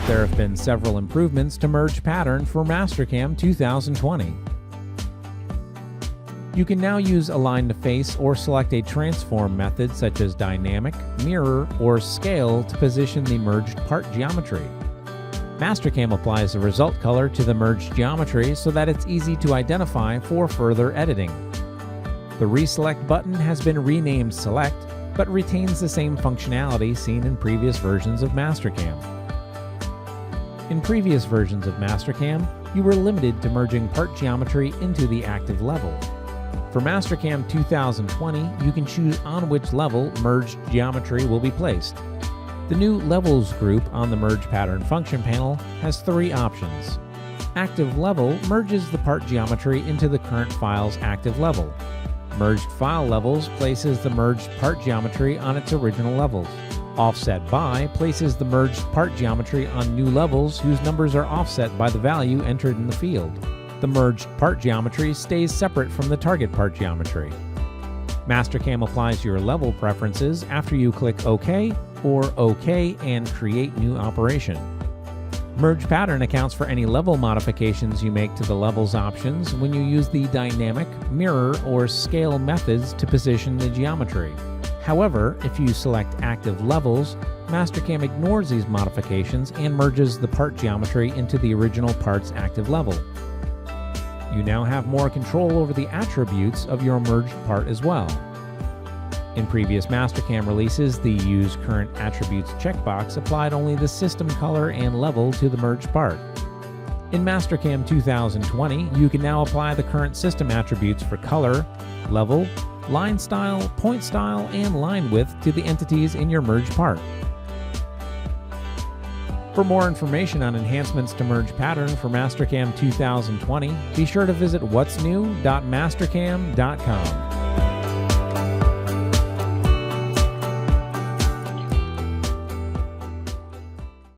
There have been several improvements to merge pattern for Mastercam 2020. You can now use align to face or select a transform method such as dynamic, mirror, or scale to position the merged part geometry. Mastercam applies the result color to the merged geometry so that it's easy to identify for further editing. The Reselect button has been renamed Select, but retains the same functionality seen in previous versions of Mastercam. In previous versions of Mastercam, you were limited to merging part geometry into the active level. For Mastercam 2020, you can choose on which level merged geometry will be placed. The new Levels group on the Merge Pattern function panel has three options. Active Level merges the part geometry into the current file's active level. Merged File Levels places the merged part geometry on its original levels. Offset By places the merged part geometry on new levels whose numbers are offset by the value entered in the field. The merged part geometry stays separate from the target part geometry. Mastercam applies your level preferences after you click OK or OK and Create New Operation. Merge Pattern accounts for any level modifications you make to the levels options when you use the dynamic, mirror, or scale methods to position the geometry. However, if you select active levels, Mastercam ignores these modifications and merges the part geometry into the original part's active level. You now have more control over the attributes of your merged part as well. In previous Mastercam releases, the Use Current Attributes checkbox applied only the system color and level to the merged part. In Mastercam 2020, you can now apply the current system attributes for color, level, line style, point style, and line width to the entities in your merged part. For more information on enhancements to Merge Pattern for Mastercam 2020, be sure to visit what'snew.mastercam.com.